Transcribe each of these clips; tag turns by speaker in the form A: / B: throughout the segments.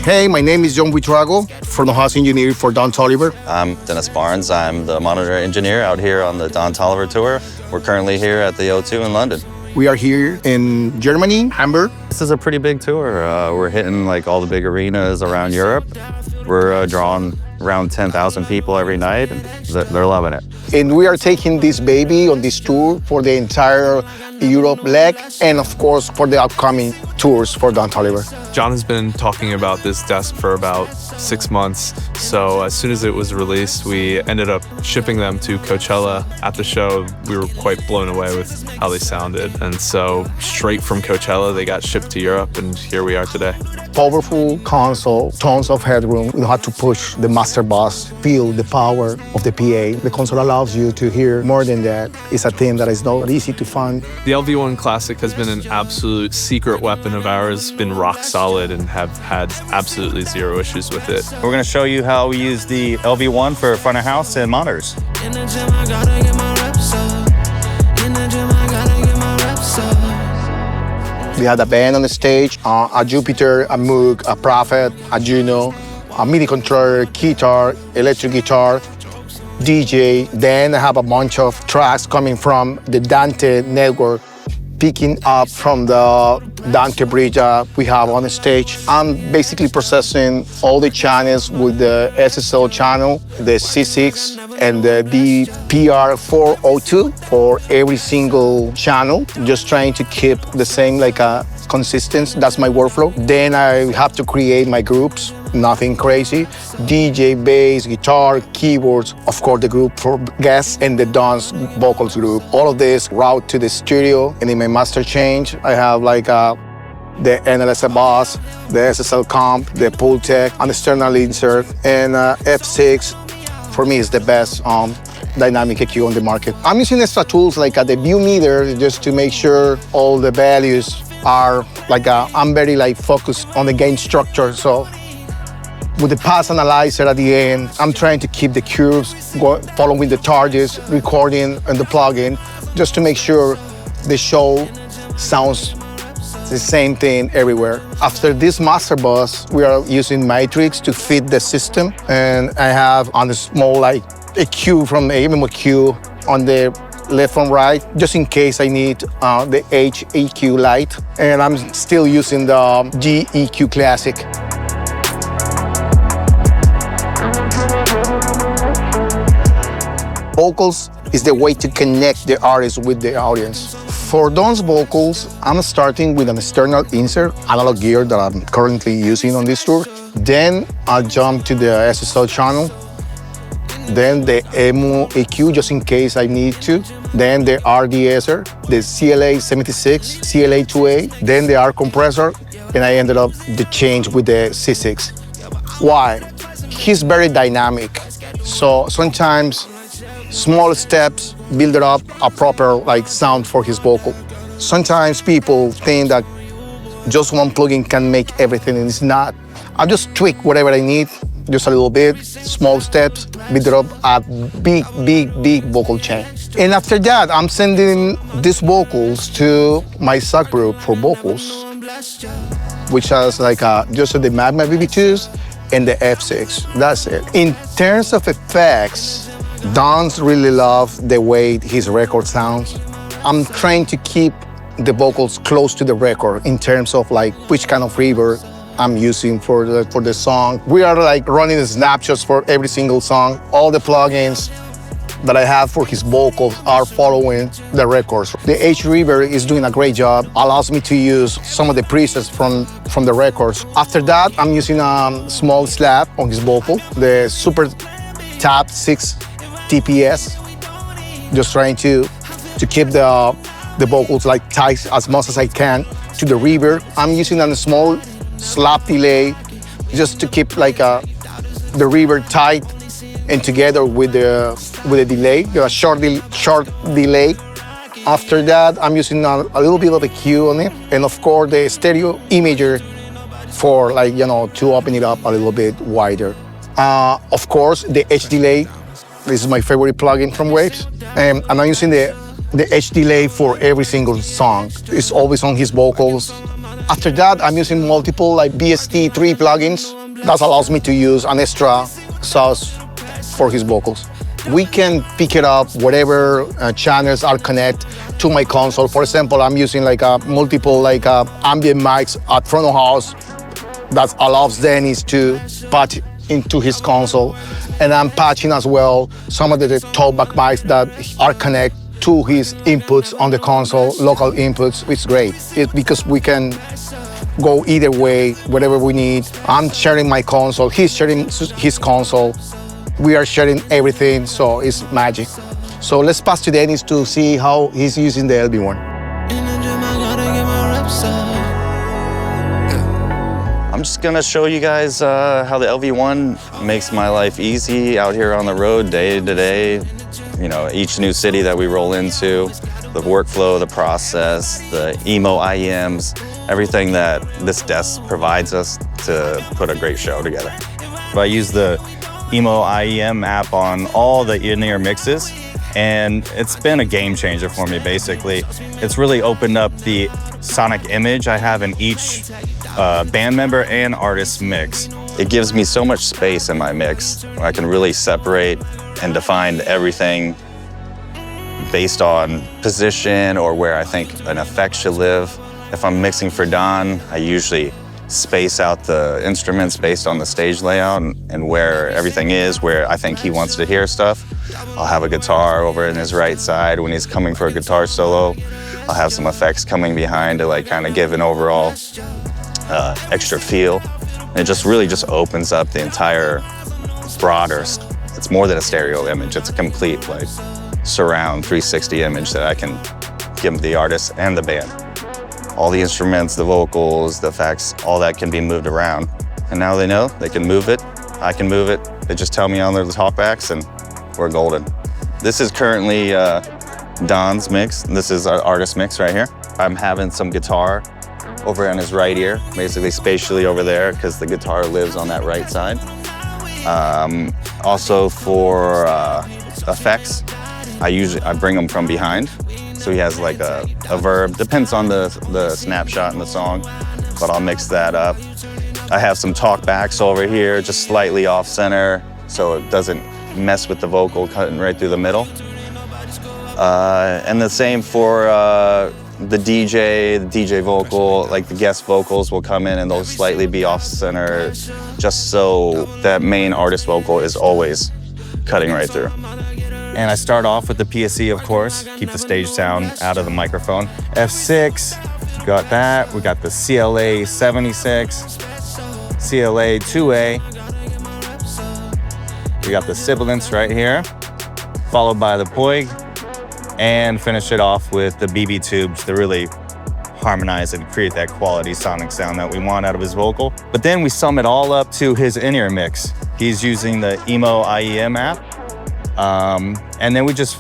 A: Hey, my name is John Buitrago, front of house engineer for Don Toliver.
B: I'm Dennis Barnes. I'm the monitor engineer out here on the Don Toliver tour. We're currently here at the O2 in London.
A: We are here in Germany, Hamburg.
B: This is a pretty big tour. We're hitting like all the big arenas around Europe. We're drawing around 10,000 people every night, and they're loving it.
A: And we are taking this baby on this tour for the entire Europe leg, and of course for the upcoming tours for Don Toliver.
C: John has been talking about this desk for about 6 months, so as soon as it was released, we ended up shipping them to Coachella. At the show, we were quite blown away with how they sounded, and so straight from Coachella, they got shipped to Europe, and here we are today.
A: Powerful console, tons of headroom. You have to push the master bus, feel the power of the PA. The console allows you to hear more than that. It's a thing that is not easy to find.
C: The LV1 Classic has been an absolute secret weapon of ours, been rock solid, and have had absolutely zero issues with it.
D: We're going to show you how we use the LV1 for front of house and monitors.
E: In the gym, I gotta get my reps up. In the gym, I gotta get my reps up.
A: We had a band on the stage, a Jupiter, a Moog, a Prophet, a Juno, a MIDI controller, guitar, electric guitar, DJ. Then I have a bunch of tracks coming from the Dante network, picking up from the Dante bridge we have on the stage. I'm basically processing all the channels with the SSL channel, the C6, and the DPR402 for every single channel. Just trying to keep the same consistency. That's my workflow. Then I have to create my groups. Nothing crazy. DJ, bass, guitar, keyboards, of course the group for guests, and the Don's vocals group. All of this route to the studio, and in my master change, I have the NLS bus, the SSL comp, the Pultec, an external insert, and F6 for me is the best dynamic EQ on the market. I'm using extra tools like the view meter just to make sure all the values are I'm very focused on the gain structure. So with the pass analyzer at the end, I'm trying to keep the curves following the targets, recording and the plugin, just to make sure the show sounds the same thing everywhere. After this master bus, we are using Matrix to fit the system, and I have on the small EQ from MMQ on the left and right, just in case I need the HEQ light, and I'm still using the GEQ Classic. Vocals is the way to connect the artist with the audience. For Don's vocals, I'm starting with an external insert, analog gear that I'm currently using on this tour. Then I'll jump to the SSL channel. Then the EMU EQ, just in case I need to. Then the RDSer, the CLA76, CLA2A, then the R compressor, and I ended up the change with the C6. Why? He's very dynamic, so sometimes small steps build up a proper sound for his vocal. Sometimes people think that just one plugin can make everything, and it's not. I just tweak whatever I need, just a little bit, small steps, build up a big vocal chain. And after that, I'm sending these vocals to my subgroup for vocals, which has just the Magma VB2s and the F6. That's it. In terms of effects, Don's really love the way his record sounds. I'm trying to keep the vocals close to the record in terms of which kind of reverb I'm using for the song. We are running the snapshots for every single song. All the plugins that I have for his vocals are following the records. The H Reverb is doing a great job, allows me to use some of the presets from the records. After that, I'm using a small slab on his vocal, the Super Tap 6 TPS, just trying to keep the vocals tight as much as I can to the reverb. I'm using a small slap delay just to keep the reverb tight and together with the delay, the short delay. After that, I'm using a little bit of a EQ on it, and of course the stereo imager for to open it up a little bit wider. Of course, the H delay. This is my favorite plugin from Waves, and I'm using the H delay for every single song. It's always on his vocals, After that, I'm using multiple like BST3 plugins. That allows me to use an extra sauce for his vocals. We can pick it up whatever channels are connected to my console. For example, I'm using like multiple ambient mics at front of house that allows Dennis to patch into his console. And I'm patching as well some of the talkback mics that are connected to his inputs on the console, local inputs. It's great because we can go either way, whatever we need. I'm sharing my console, he's sharing his console. We are sharing everything, so it's magic. So let's pass to Dennis to see how he's using the LV1.
E: In the gym, I gotta get my reps up.
B: I'm just gonna show you guys how the LV1 makes my life easy out here on the road day to day. You know, each new city that we roll into, the workflow, the process, the emo IEMs, everything that this desk provides us to put a great show together.
D: I use the emo IEM app on all the in-ear mixes, and it's been a game changer for me, basically. It's really opened up the sonic image I have in each band member and artist mix.
B: It gives me so much space in my mix where I can really separate and define everything based on position or where I think an effect should live. If I'm mixing for Don, I usually space out the instruments based on the stage layout and where everything is, where I think he wants to hear stuff. I'll have a guitar over in his right side. When he's coming for a guitar solo, I'll have some effects coming behind to like kind of give an overall extra feel. And it just really just opens up the entire broader, it's more than a stereo image, it's a complete like surround 360 image that I can give the artist and the band. All the instruments, the vocals, the effects, all that can be moved around. And now they know they can move it, I can move it. They just tell me on their talkbacks and we're golden. This is currently Don's mix. This is our artist mix right here. I'm having some guitar over on his right ear, basically spatially over there because the guitar lives on that right side. Also for effects, I bring them from behind. So he has like a verb, depends on the snapshot in the song, but I'll mix that up. I have some talkbacks over here, just slightly off center, so it doesn't mess with the vocal cutting right through the middle. And the same for the DJ vocal, like the guest vocals will come in and they'll slightly be off center, just so that main artist vocal is always cutting right through.
D: And I start off with the PSE, of course, keep the stage sound out of the microphone. F6, got that. We got the CLA 76, CLA 2A. We got the sibilance right here, followed by the Poig, and finish it off with the BB tubes to really harmonize and create that quality sonic sound that we want out of his vocal. But then we sum it all up to his in-ear mix. He's using the Emo IEM app. And then we just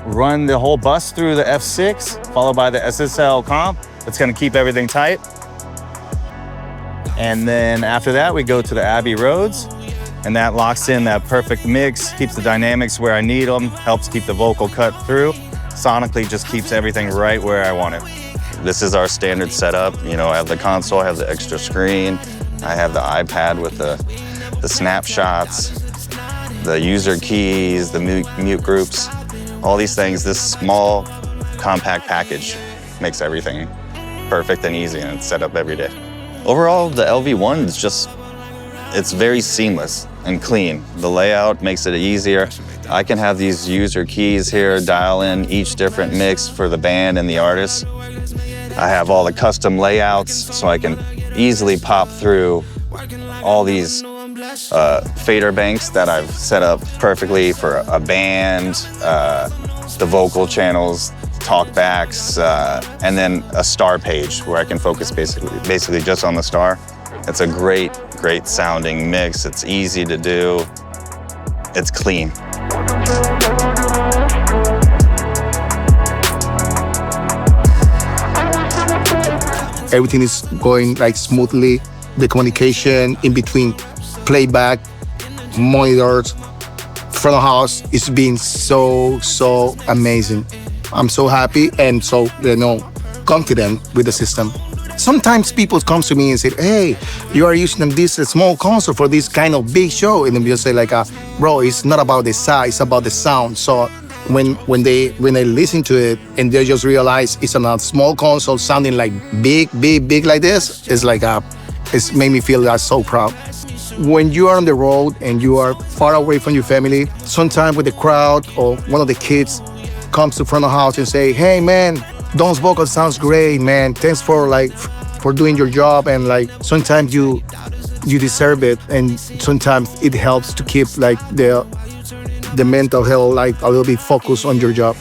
D: run the whole bus through the F6, followed by the SSL comp. That's gonna keep everything tight. And then after that, we go to the Abbey Roads, and that locks in that perfect mix, keeps the dynamics where I need them, helps keep the vocal cut through. Sonically, just keeps everything right where I want it.
B: This is our standard setup. You know, I have the console, I have the extra screen, I have the iPad with the snapshots, the user keys, the mute groups, all these things. This small, compact package makes everything perfect and easy, and it's set up every day. Overall, the LV1 is just, it's very seamless and clean. The layout makes it easier. I can have these user keys here, dial in each different mix for the band and the artist. I have all the custom layouts, so I can easily pop through all these fader banks that I've set up perfectly for a band, the vocal channels, talkbacks, and then a star page where I can focus basically just on the star. It's a great sounding mix. It's easy to do. It's clean.
A: Everything is going like smoothly. The communication in between playback, monitors, front of house is being so amazing. I'm so happy and so confident with the system. Sometimes people come to me and say, hey, you are using this small console for this kind of big show. And then you say like, bro, it's not about the size, it's about the sound. So when they listen to it and they just realize it's a small console sounding like big like this, it's like it's made me feel so proud. When you are on the road and you are far away from your family, sometimes with the crowd or one of the kids comes to front of the house and say, hey man, Don's vocal sounds great, man. Thanks for doing your job, and like sometimes you deserve it, and sometimes it helps to keep like the mental health like a little bit focused on your job.